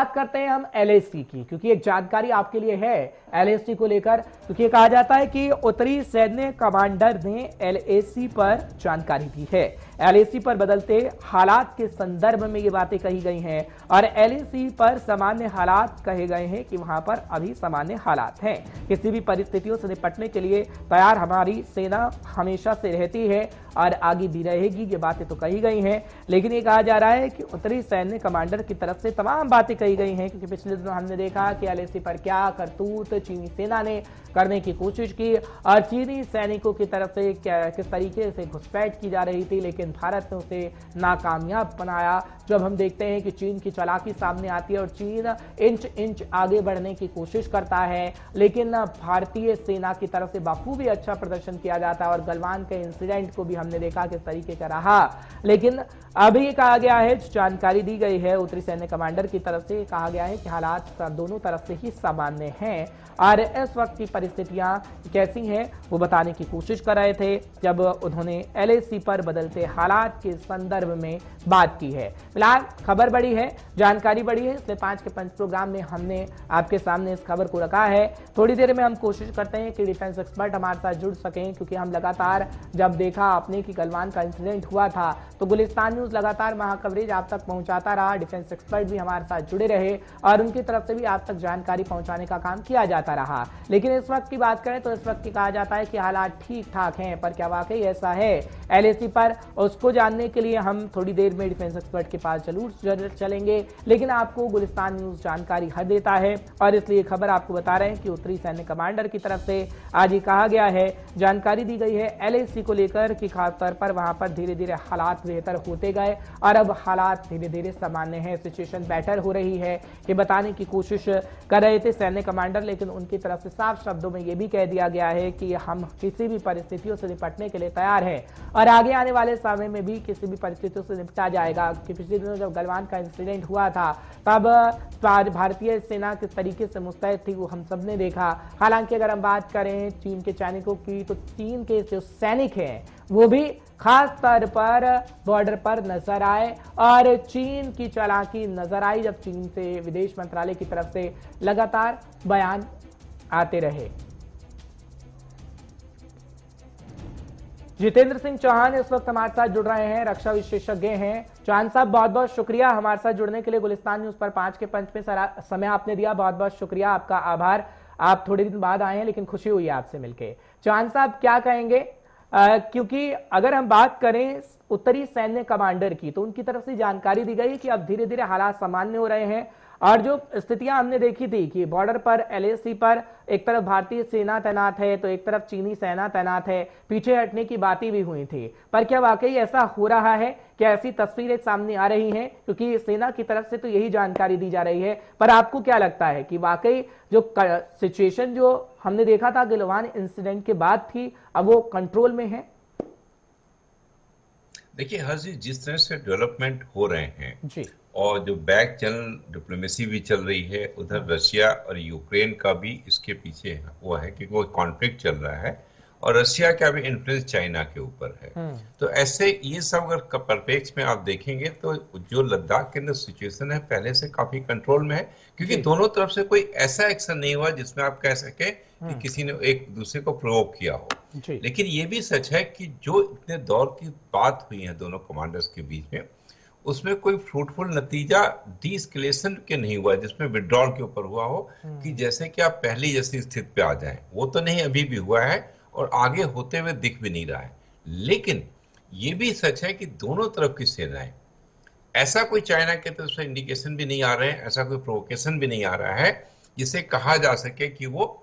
बात करते हैं हम एलएसी की, क्योंकि एक जानकारी आपके लिए है एलएसी को लेकर, क्योंकि कहा जाता है कि उत्तरी सैन्य कमांडर ने एलएसी पर जानकारी दी है। एलएसी पर बदलते हालात के संदर्भ में ये बातें कही गई हैं और एलएसी पर सामान्य हालात कहे गए हैं कि वहां पर अभी सामान्य हालात हैं। किसी भी परिस्थितियों से निपटने के लिए तैयार हमारी सेना हमेशा से रहती है और आगे भी रहेगी, ये बातें तो कही गई हैं। लेकिन ये कहा जा रहा है कि उत्तरी सैन्य कमांडर की तरफ से तमाम बातें कही गई हैं, क्योंकि पिछले दिनों हमने देखा कि एलएसी पर क्या करतूत चीनी सेना ने करने की कोशिश की और चीनी सैनिकों की तरफ से किस तरीके से घुसपैठ की जा रही थी, लेकिन भारत ने उसे नाकामयाब बनाया। जब हम देखते हैं कि चीन की चालाकी सामने आती है और चीन इंच इंच आगे बढ़ने की कोशिश करता है, लेकिन भारतीय सेना की तरफ से बखूबी अच्छा प्रदर्शन किया जाता है और गलवान के इंसिडेंट को भी हमने देखा किस तरीके का रहा। लेकिन अभी कहा गया है, जानकारी दी गई है उत्तरी सैन्य कमांडर की तरफ से, कहा गया है कि हालात दोनों तरफ से ही सामान्य हैं और इस वक्त की परिस्थितियां कैसी हैं वो बताने की कोशिश कर रहे थे जब उन्होंने एलएसी पर बदलते हालात के संदर्भ में बात की है। फिलहाल खबर बड़ी है, जानकारी बड़ी है, इसलिए 5 के 5 प्रोग्राम में हमने आपके सामने इस खबर को रखा है। थोड़ी देर में हम कोशिश करते हैं कि डिफेंस एक्सपर्ट हमारे साथ जुड़ सकें, क्योंकि हम लगातार जब देखा आपने कि गलवान का इंसिडेंट हुआ था तो गुलिस्तान न्यूज लगातार वहां कवरेज आप तक पहुंचाता रहा। डिफेंस एक्सपर्ट भी हमारे साथ जुड़े रहे और उनकी तरफ से भी आप तक जानकारी पहुंचाने का काम किया जाता रहा। लेकिन इस वक्त की बात करें तो इस वक्त की कहा जाता है कि हालात ठीक ठाक हैं, पर क्या वाकई ऐसा है एलएसी पर, उसको जानने के लिए हम थोड़ी देर में डिफेंस एक्सपर्ट के पास जरूर चलेंगे। लेकिन आपको गुलिस्तान न्यूज जानकारी हर देता है और इसलिए खबर आपको बता रहे हैं कि उत्तरी सैन्य कमांडर की तरफ से आज ये कहा गया है, जानकारी दी गई है एलएसी को लेकर कि खासतौर पर वहां पर धीरे धीरे हालात बेहतर होते गए और अब हालात धीरे धीरे सामान्य है, सिचुएशन बेटर हो रही है। ये बताने की कोशिश कर रहे थे सैन्य कमांडर, लेकिन उनकी तरफ से साफ शब्दों में यह भी कह दिया गया है कि हम किसी भी परिस्थितियों से निपटने के लिए तैयार हैं और आगे आने वाले समय में भी किसी भी परिस्थितियों से निपटा जाएगा। कि पिछले दिनों जब गलवान का इंसिडेंट हुआ था तब भारतीय सेना किस तरीके से मुस्तैद थी वो हम सब ने देखा। हालांकि अगर हम बात करें चीन के सैनिकों की तो चीन के जो सैनिक हैं वो भी खास तौर पर बॉर्डर पर नजर आए और चीन की चालाकी नजर आई जब चीन से विदेश मंत्रालय की तरफ से लगातार बयान आते रहे। जितेंद्र सिंह चौहान इस वक्त हमारे साथ जुड़ रहे हैं, रक्षा विशेषज्ञ हैं। चौहान साहब बहुत बहुत शुक्रिया हमारे साथ जुड़ने के लिए। गुलिस्तान न्यूज पर 5 के 5 में सारा समय आपने दिया, बहुत बहुत शुक्रिया, आपका आभार। आप थोड़े दिन बाद आए हैं लेकिन खुशी हुई आपसे मिलकर। चौहान साहब क्या कहेंगे, क्योंकि अगर हम बात करें उत्तरी सैन्य कमांडर की तो उनकी तरफ से जानकारी दी गई कि अब धीरे धीरे हालात सामान्य हो रहे हैं और जो स्थितियां हमने देखी थी कि बॉर्डर पर एलएसी पर एक तरफ भारतीय सेना तैनात है तो एक तरफ चीनी सेना तैनात है, पीछे हटने की बातें भी हुई थी, पर क्या वाकई ऐसा हो रहा है? क्या ऐसी तस्वीरें सामने आ रही हैं? क्योंकि सेना की तरफ से तो यही जानकारी दी जा रही है, पर आपको क्या लगता है कि वाकई जो सिचुएशन जो हमने देखा था गलवान इंसिडेंट के बाद थी अब वो कंट्रोल में है? देखिए हर्षित, जिस तरह से डेवलपमेंट हो रहे हैं जी, और जो बैक चैनल डिप्लोमेसी भी चल रही है, उधर रशिया और यूक्रेन का भी इसके पीछे वो है क्योंकि वो कॉन्फ्लिक्ट चल रहा है और रशिया का भी इन्फ्लुएंस चाइना के ऊपर है। तो ऐसे ये सब अगर परिप्रेक्ष्य में आप देखेंगे तो जो लद्दाख के अंदर सिचुएशन है पहले से काफी कंट्रोल में है, क्योंकि दोनों तरफ से कोई ऐसा एक्शन नहीं हुआ जिसमें आप कह सके कि किसी ने एक दूसरे को प्रोवोक किया हो। लेकिन ये भी सच है कि जो इतने दौर की बात हुई है दोनों कमांडर्स के बीच में, उसमें कोई फ्रूटफुल नतीजा डी एस्केलेशन के नहीं हुआ जिसमें विड्रॉल के ऊपर हुआ हो कि जैसे कि आप पहली जैसी स्थिति पे आ जाएं, वो तो नहीं अभी भी हुआ है और आगे होते हुए दिख भी नहीं रहा है। लेकिन ये भी सच है कि दोनों तरफ की सेनाएं, ऐसा कोई चाइना की तरफ से इंडिकेशन भी नहीं आ रहे हैं, ऐसा कोई प्रोवोकेशन भी नहीं आ रहा है जिसे कहा जा सके कि वो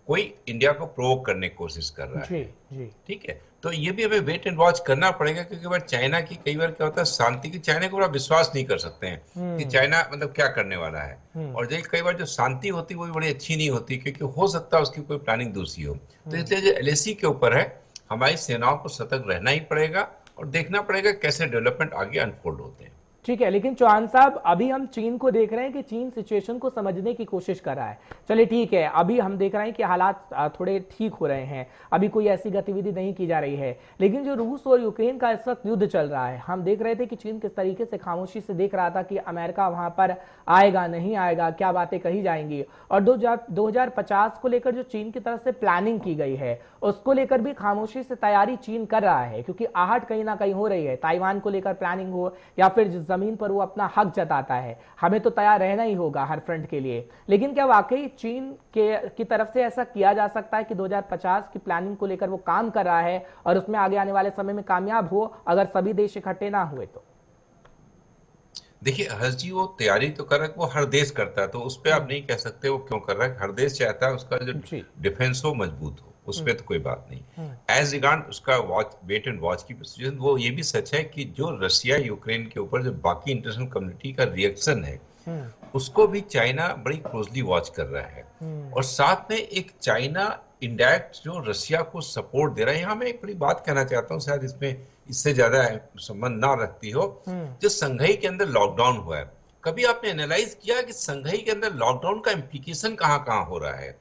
कोई इंडिया को प्रोवोक करने की कोशिश कर रहा है। ठीक है, तो ये भी हमें वेट एंड वॉच करना पड़ेगा, क्योंकि बार चाइना की कई बार क्या होता है शांति की, चाइना को बड़ा विश्वास नहीं कर सकते हैं कि चाइना मतलब क्या करने वाला है, और जो कई बार जो शांति होती है वो भी बड़ी अच्छी नहीं होती क्योंकि हो सकता है उसकी कोई प्लानिंग दूसरी हो। तो इसलिए जो एलएसी के ऊपर है हमारी सेनाओं को सतर्क रहना ही पड़ेगा और देखना पड़ेगा कैसे डेवलपमेंट आगे अनफोल्ड होते हैं। ठीक है, लेकिन चौहान साहब अभी हम चीन को देख रहे हैं कि चीन सिचुएशन को समझने की कोशिश कर रहा है। चलिए ठीक है, अभी हम देख रहे हैं कि हालात थोड़े ठीक हो रहे हैं, अभी कोई ऐसी गतिविधि नहीं की जा रही है, लेकिन जो रूस और यूक्रेन का इस वक्त युद्ध चल रहा है, हम देख रहे थे कि चीन किस तरीके से खामोशी से देख रहा था कि अमेरिका वहां पर आएगा नहीं आएगा, क्या बातें कही जाएंगी। और 2050 को लेकर जो चीन की तरफ से प्लानिंग की गई है उसको लेकर भी खामोशी से तैयारी चीन कर रहा है, क्योंकि आहट कहीं ना कहीं हो रही है। ताइवान को लेकर प्लानिंग हो या फिर जमीन पर वो अपना हक जताता है, हमें तो तैयार रहना ही होगा हर फ्रंट के लिए। लेकिन क्या वाकई चीन की तरफ से ऐसा किया जा सकता है कि 2050 की प्लानिंग को लेकर वो काम कर रहा है और उसमें आगे आने वाले समय में कामयाब हो, अगर सभी देश इकट्ठे ना हुए तो? देखिए हर्ष जी, वो तैयारी तो कर रहा है, वो हर देश करता है, तो उस पर आप नहीं कह सकते वो क्यों कर रहा है। हर देश चाहता है उसका जो डिफेंस हो मजबूत हो, उस पर तो कोई बात नहीं। एज रिगार्ड उसका वॉच वेट एंड वॉच की सिचुएशन, वो ये भी सच है कि जो रशिया यूक्रेन के ऊपर जो बाकी इंटरनेशनल कम्युनिटी का रिएक्शन है उसको भी चाइना बड़ी क्लोजली वॉच कर रहा है। और साथ में एक चाइना इनडायरेक्ट जो रशिया को सपोर्ट दे रहा है। यहाँ मैं एक बड़ी बात कहना चाहता हूँ, शायद इसमें इससे ज्यादा संबंध ना रखती हो। जो संघाई के अंदर लॉकडाउन हुआ है, कभी आपने एनालाइज किया कि संघाई के अंदर लॉकडाउन का इम्प्लीकेशन कहाँ कहाँ हो रहा है?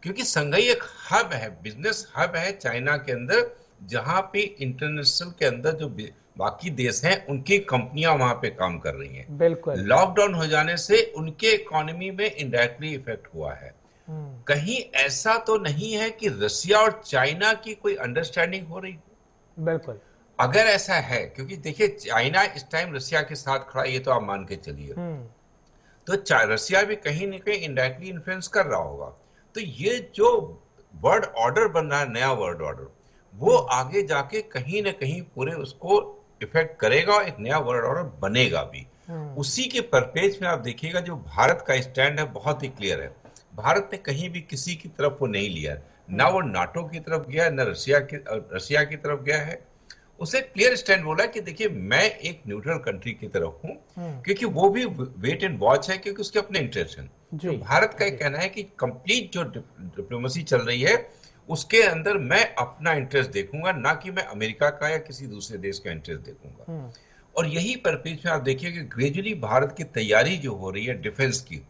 क्योंकि संघाई एक हब है, बिजनेस हब है चाइना के अंदर, जहां पे इंटरनेशनल के अंदर जो बाकी देश हैं उनकी कंपनियां वहां पे काम कर रही हैं। बिल्कुल। लॉकडाउन हो जाने से उनके इकोनॉमी में इनडायरेक्टली इफेक्ट हुआ है। कहीं ऐसा तो नहीं है कि रशिया और चाइना की कोई अंडरस्टैंडिंग हो रही? बिल्कुल। अगर ऐसा है, क्योंकि देखिए चाइना इस टाइम रशिया के साथ खड़ा, ये तो आप मान के चलिए, तो रशिया भी कहीं ना कहीं इनडायरेक्टली इन्फ्लुएंस कर रहा होगा। तो ये जो वर्ल्ड ऑर्डर बन रहा है, नया वर्ल्ड ऑर्डर, वो आगे जाके कहीं ना कहीं पूरे उसको इफेक्ट करेगा और एक नया वर्ल्ड ऑर्डर बनेगा भी। उसी के परपेज में आप देखिएगा जो भारत का स्टैंड है बहुत ही क्लियर है। भारत ने कहीं भी किसी की तरफ वो नहीं लिया, ना वो नाटो की तरफ गया, ना रशिया की तरफ गया है। उसे क्लियर स्टैंड बोला कि देखिए मैं एक न्यूट्रल कंट्री की तरफ हूं, क्योंकि वो भी वेट एंड वॉच है, क्योंकि उसके अपने इंटरेस्ट हैं। तो भारत का कहना है कि कंप्लीट जो डिप्लोमेसी चल रही है उसके अंदर मैं अपना इंटरेस्ट देखूंगा, ना कि मैं अमेरिका का या किसी दूसरे देश का इंटरेस्ट देखूंगा। और यही परपेज में आप देखिए कि ग्रेजुअली भारत की तैयारी जो हो रही है डिफेंस की,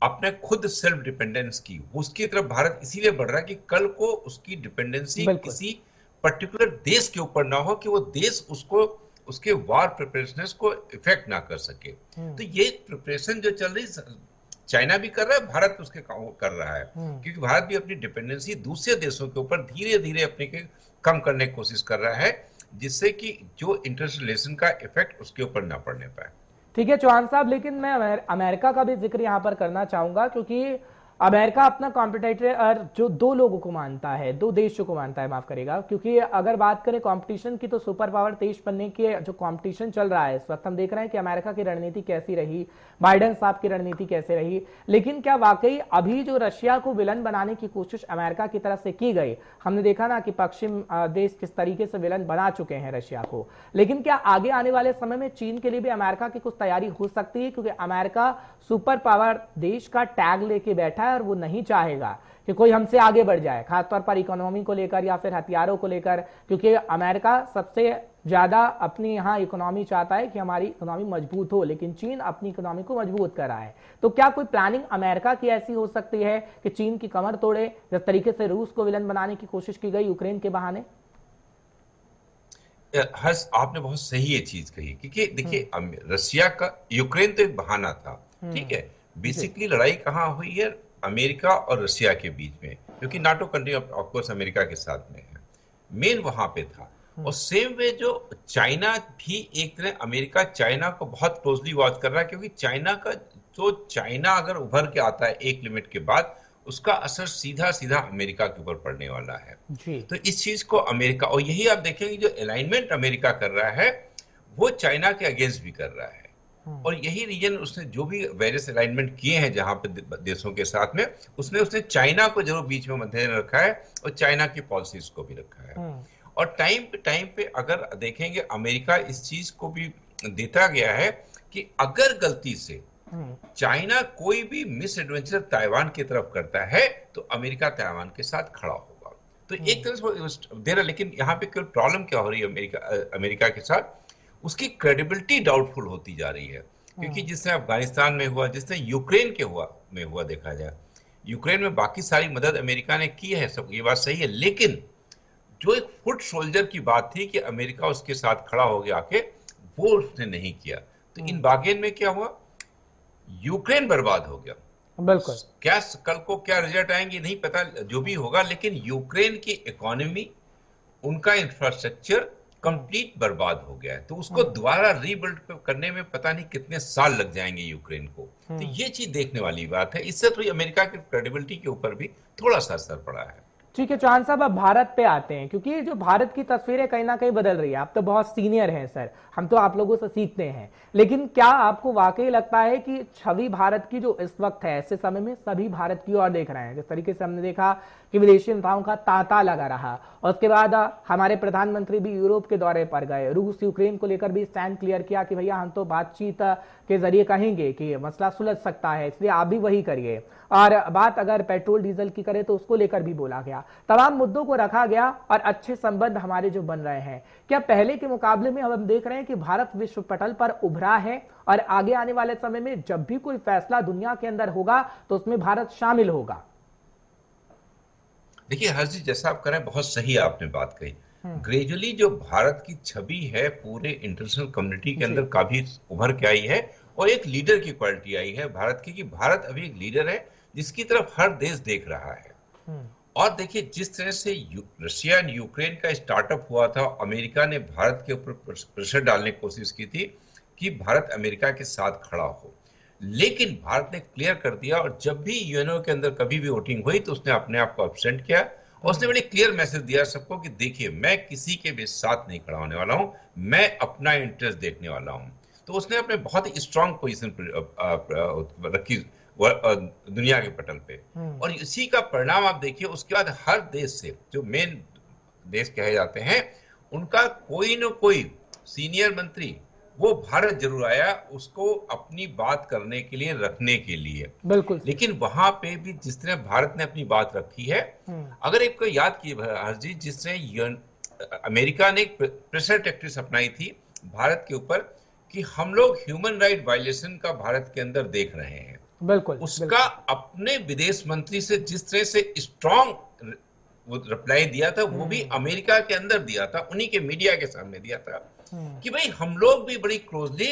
अपने खुद सेल्फ डिपेंडेंस की, उसकी तरफ भारत इसीलिए बढ़ रहा है कि कल को उसकी डिपेंडेंसी किसी पर्टिकुलर देश के ऊपर ना हो, कि वो देश उसको उसके वार प्रिपरेशंस को इफेक्ट ना कर सके। तो ये प्रिपरेशन जो चल रही चाइना भी कर रहा है, भारत उसके कर रहा है, क्योंकि भारत भी अपनी डिपेंडेंसी दूसरे देशों के ऊपर धीरे धीरे अपने के कम करने की कोशिश कर रहा है, जिससे कि जो इंटरनेशनल रिलेशन का इफेक्ट उसके ऊपर ना पड़ने पाए। ठीक है चौहान साहब, लेकिन मैं अमेरिका का भी जिक्र यहां पर करना चाहूंगा, क्योंकि अमेरिका अपना कॉम्पिटिटर जो दो लोगों को मानता है, दो देशों को मानता है, माफ करेगा, क्योंकि अगर बात करें कंपटीशन की तो सुपर पावर देश बनने की जो कंपटीशन चल रहा है इस वक्त, हम देख रहे हैं कि अमेरिका की रणनीति कैसी रही, बाइडेन साहब की रणनीति कैसे रही। लेकिन क्या वाकई अभी जो रशिया को विलन बनाने की कोशिश अमेरिका की तरफ से की गई, हमने देखा ना कि पश्चिम देश किस तरीके से विलन बना चुके हैं रशिया को, लेकिन क्या आगे आने वाले समय में चीन के लिए भी अमेरिका की कुछ तैयारी हो सकती है? क्योंकि अमेरिका सुपर पावर देश का टैग लेके बैठा है और वो नहीं चाहेगा कि कोई हमसे आगे बढ़ जाए, खासतौर पर इकोनॉमी को लेकर या फिर हथियारों को लेकर, क्योंकि अमेरिका सबसे ज्यादा अपनी यहाँ इकोनॉमी चाहता है कि हमारी इकोनॉमी मजबूत हो, लेकिन चीन अपनी इकोनॉमी को मजबूत कर रहा है। तो क्या कोई प्लानिंग अमेरिका की ऐसी हो सकती है कि चीन की कमर तोड़े, जिस तरीके से रूस को विलन बनाने की कोशिश की गई यूक्रेन के बहाने? हर्ष, आपने बहुत सही ये चीज कही, क्योंकि देखिए रशिया का यूक्रेन तो एक बहाना था, ठीक है। बेसिकली लड़ाई कहाँ हुई है? अमेरिका और रशिया के बीच में, क्योंकि NATO country of course America के साथ में है, मेन वहां पे था। और सेम वे जो चाइना भी एक तरह अमेरिका चाइना को बहुत क्लोजली वॉच कर रहा है, क्योंकि चाइना का जो चाइना अगर उभर के आता है एक लिमिट के बाद, उसका असर सीधा सीधा अमेरिका के ऊपर पड़ने वाला है जी। तो इस चीज को अमेरिका, और यही आप देखेंगे जो अलाइनमेंट अमेरिका कर रहा है वो चाइना के अगेंस्ट भी कर रहा है। और यही रीजन उसने जो भी वेरियस अलाइनमेंट किए हैं जहां पे देशों के साथ में, उसने चाइना को जरूर बीच में मध्य रखा है और चाइना की पॉलिसीज को भी रखा है। और टाइम पे अगर देखेंगे अमेरिका इस चीज को भी देता गया है कि अगर गलती से चाइना कोई भी मिस एडवेंचर ताइवान की तरफ करता है तो अमेरिका ताइवान के साथ खड़ा होगा। तो एक तरह से दे रहा, लेकिन यहाँ पे कोई प्रॉब्लम क्या हो रही है अमेरिका के साथ, उसकी क्रेडिबिलिटी डाउटफुल होती जा रही है। क्योंकि जिसने अफगानिस्तान में हुआ, जिसने यूक्रेन के हुआ देखा जाए, यूक्रेन में बाकी सारी मदद अमेरिका ने की है, सब ये बात सही है, लेकिन जो एक फुट सोल्जर की बात थी कि अमेरिका उसके साथ खड़ा हो गया आके, वो उसने नहीं किया। तो इन बागेन में क्या हुआ, यूक्रेन बर्बाद हो गया। बिल्कुल। क्या कल को क्या रिजल्ट आएंगे नहीं पता, जो भी होगा, लेकिन यूक्रेन की इकोनॉमी, उनका इंफ्रास्ट्रक्चर कंप्लीट बर्बाद हो गया है। तो उसको दोबारा रीबिल्ड करने में पता नहीं कितने साल लग जाएंगे यूक्रेन को। तो ये चीज देखने वाली बात है। इससे तो अमेरिका की क्रेडिबिलिटी के ऊपर भी थोड़ा सा असर पड़ा है। ठीक है चौहान साहब, अब भारत पे आते हैं, क्योंकि जो भारत की तस्वीरें कहीं ना कहीं बदल रही है। आप तो बहुत सीनियर हैं सर, हम तो आप लोगों से सीखते हैं, लेकिन क्या आपको वाकई लगता है कि छवि भारत की जो इस वक्त है, ऐसे समय में सभी भारत की ओर देख रहे हैं? जिस तरीके से हमने देखा कि विदेशी नेताओं का तांता लगा रहा, और उसके बाद हमारे प्रधानमंत्री भी यूरोप के दौरे पर गए, रूस यूक्रेन को लेकर भी स्टैंड क्लियर किया कि भैया हम तो बातचीत के जरिए कहेंगे कि मसला सुलझ सकता है, इसलिए आप भी वही करिए। और बात अगर पेट्रोल डीजल की करें तो उसको लेकर भी बोला गया, तमाम मुद्दों को रखा गया और अच्छे संबंध हमारे जो बन रहे हैं। क्या पहले के मुकाबले में हम देख रहे हैं कि भारत विश्व पटल पर उभरा है और आगे आने वाले समय में जब भी कोई फैसला दुनिया के अंदर होगा तो उसमें भारत शामिल होगा? देखिए हर्ष जी, जैसा आप करें, बहुत सही आपने बात कही। ग्रेजुअली जो भारत की छवि है पूरे इंटरनेशनल कम्युनिटी के अंदर काफी उभर के आई है, और एक लीडर की क्वालिटी आई है भारत की, कि भारत अभी एक लीडर है जिसकी तरफ हर देश देख रहा है। और देखिए जिस तरह से रशिया एंड यूक्रेन का स्टार्टअप हुआ था, अमेरिका ने भारत के ऊपर प्रेशर डालने की कोशिश की थी कि भारत अमेरिका के साथ खड़ा हो, लेकिन भारत ने क्लियर कर दिया। और जब भी यूएनओ के अंदर कभी भी वोटिंग हुई तो उसने अपने आप को एब्सेंट किया, और उसने बड़े क्लियर मैसेज दिया सबको कि देखिए मैं किसी के भी साथ नहीं खड़ा होने वाला हूं, मैं अपना इंटरेस्ट देखने वाला हूं। तो उसने अपने बहुत ही स्ट्रांग पोजीशन रखी दुनिया के पटल पे, और इसी का परिणाम आप देखिए। उसके बाद हर देश से जो मेन देश कहे जाते हैं, उनका कोई न कोई सीनियर मंत्री वो भारत जरूर आया उसको अपनी बात करने के लिए, रखने के लिए। बिल्कुल। लेकिन वहां पे भी जिस तरह भारत ने अपनी बात रखी है, अगर एक को याद कीजिए हर्ष जी, जिस तरह अमेरिका ने एक प्रेशर टैक्टिक्स अपनाई थी भारत के ऊपर कि हम लोग ह्यूमन राइट वायलेशन का भारत के अंदर देख रहे हैं, बिल्कुल उसका अपने विदेश मंत्री से जिस तरह से स्ट्रॉन्ग रिप्लाई दिया था, वो भी अमेरिका के अंदर दिया था, उन्हीं के मीडिया के सामने दिया था कि भाई हम लोग भी बड़ी क्लोजली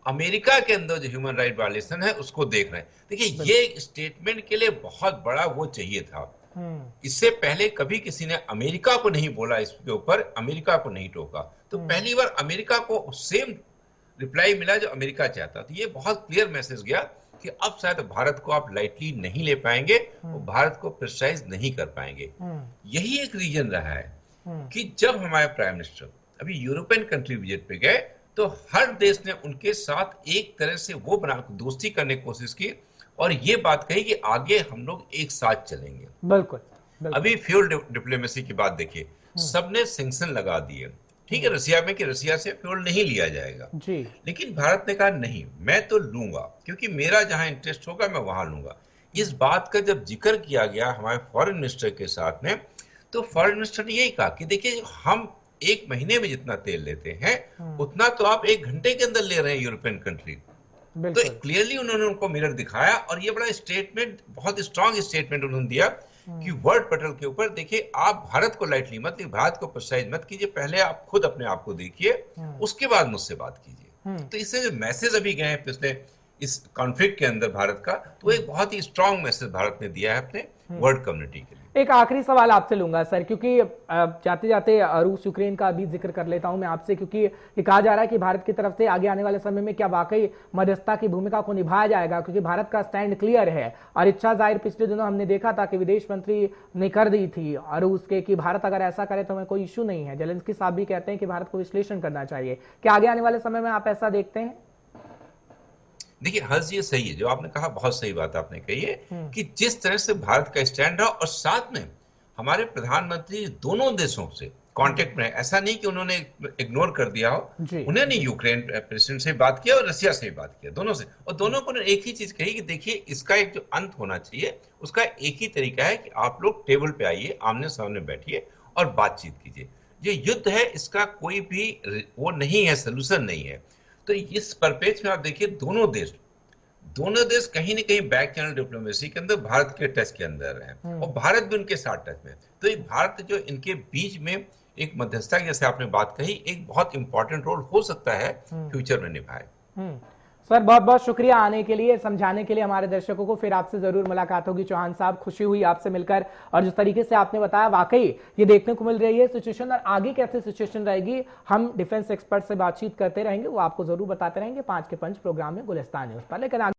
अमेरिका के अंदर जो ह्यूमन राइट वायलेशन है उसको देख रहे हैं। देखिए ये स्टेटमेंट के लिए बहुत बड़ा वो चाहिए था। इससे पहले कभी किसी ने अमेरिका को नहीं बोला, इसके ऊपर अमेरिका को नहीं टोका, तो पहली बार अमेरिका को सेम रिप्लाई मिला जो अमेरिका चाहता। तो ये बहुत क्लियर मैसेज गया कि अब शायद भारत को आप लाइटली नहीं ले पाएंगे और भारत को प्रेशराइज नहीं कर पाएंगे। यही एक रीजन रहा है कि जब हमारे प्राइम मिनिस्टर अभी यूरोपियन कंट्री विजिट पे गए तो हर देश ने उनके साथ एक तरह से वो बना दोस्ती करने की कोशिश की, और ये बात कही कि आगे हम लोग एक साथ चलेंगे। बिल्कुल। अभी फ्यूल डिप्लोमेसी की बात देखिए, सबने सैंक्शन लगा दिए, ठीक है, रसिया में, कि रसिया से फ्यूल नहीं लिया जाएगा जी। लेकिन भारत ने कहा नहीं, मैं तो लूंगा, क्योंकि मेरा जहां इंटरेस्ट होगा मैं वहां लूंगा। इस बात का जब जिक्र किया गया हमारे फॉरेन मिनिस्टर के साथ में, तो फॉरेन मिनिस्टर ने यही कहा कि देखिए हम एक महीने में जितना तेल लेते हैं उतना तो आप एक घंटे के अंदर ले रहे हैं यूरोपियन कंट्री। तो क्लियरली उन्होंने उनको मिरर दिखाया, और ये बड़ा स्टेटमेंट, बहुत स्ट्रांग स्टेटमेंट उन्होंने दिया कि वर्ल्ड पटल के ऊपर देखिए आप भारत को लाइटली मत लीजिए, भारत को प्रेशराइज मत कीजिए, पहले आप खुद अपने आप को देखिए, उसके बाद मुझसे बात कीजिए। तो इससे जो मैसेज अभी गए हैं पिछले इस कॉन्फ्लिक्ट के अंदर भारत का, तो एक बहुत ही स्ट्रांग मैसेज भारत ने दिया है अपने वर्ल्ड कम्युनिटी के लिए। एक आखिरी सवाल आपसे लूंगा सर, क्योंकि जाते जाते रूस यूक्रेन का भी जिक्र कर लेता हूं मैं आपसे, क्योंकि ये कहा जा रहा है कि भारत की तरफ से आगे आने वाले समय में क्या वाकई मध्यस्थता की भूमिका को निभाया जाएगा, क्योंकि भारत का स्टैंड क्लियर है और इच्छा जाहिर पिछले दिनों हमने देखा था कि विदेश मंत्री ने कर दी थी रूस के कि भारत अगर ऐसा करे तो हमें कोई इश्यू नहीं है। जेलेंस्की साहब भी कहते हैं कि भारत को विश्लेषण करना चाहिए। क्या आगे आने वाले समय में आप ऐसा देखते हैं? देखिए हर्ष, ये सही है जो आपने कहा, बहुत सही बात आपने कही है कि जिस तरह से भारत का स्टैंड रहा, और साथ में हमारे प्रधानमंत्री दोनों देशों से कांटेक्ट में है। ऐसा नहीं कि उन्होंने इग्नोर कर दिया हो, उन्होंने यूक्रेन प्रेसिडेंट से बात किया और रशिया से बात किया, दोनों से, और दोनों को एक ही चीज कही कि देखिए इसका एक जो अंत होना चाहिए, उसका एक ही तरीका है कि आप लोग टेबल पे आइए, आमने सामने बैठिए और बातचीत कीजिए। जो युद्ध है इसका कोई भी वो नहीं है, सोल्यूशन नहीं है। तो इस परिप्रेक्ष्य में आप देखिए दोनों देश कहीं ना कहीं बैक चैनल डिप्लोमेसी के अंदर भारत के टच के अंदर है, और भारत भी उनके साथ टच में। तो ये भारत जो इनके बीच में एक मध्यस्थता, जैसे आपने बात कही, एक बहुत इंपॉर्टेंट रोल हो सकता है फ्यूचर में निभाए। सर बहुत बहुत शुक्रिया आने के लिए, समझाने के लिए हमारे दर्शकों को। फिर आपसे जरूर मुलाकात होगी चौहान साहब, खुशी हुई आपसे मिलकर, और जिस तरीके से आपने बताया वाकई ये देखने को मिल रही है सिचुएशन, और आगे कैसे सिचुएशन रहेगी हम डिफेंस एक्सपर्ट से बातचीत करते रहेंगे, वो आपको जरूर बताते रहेंगे 5 के पंच प्रोग्राम में गुलिस्तान न्यूज पर। लेकिन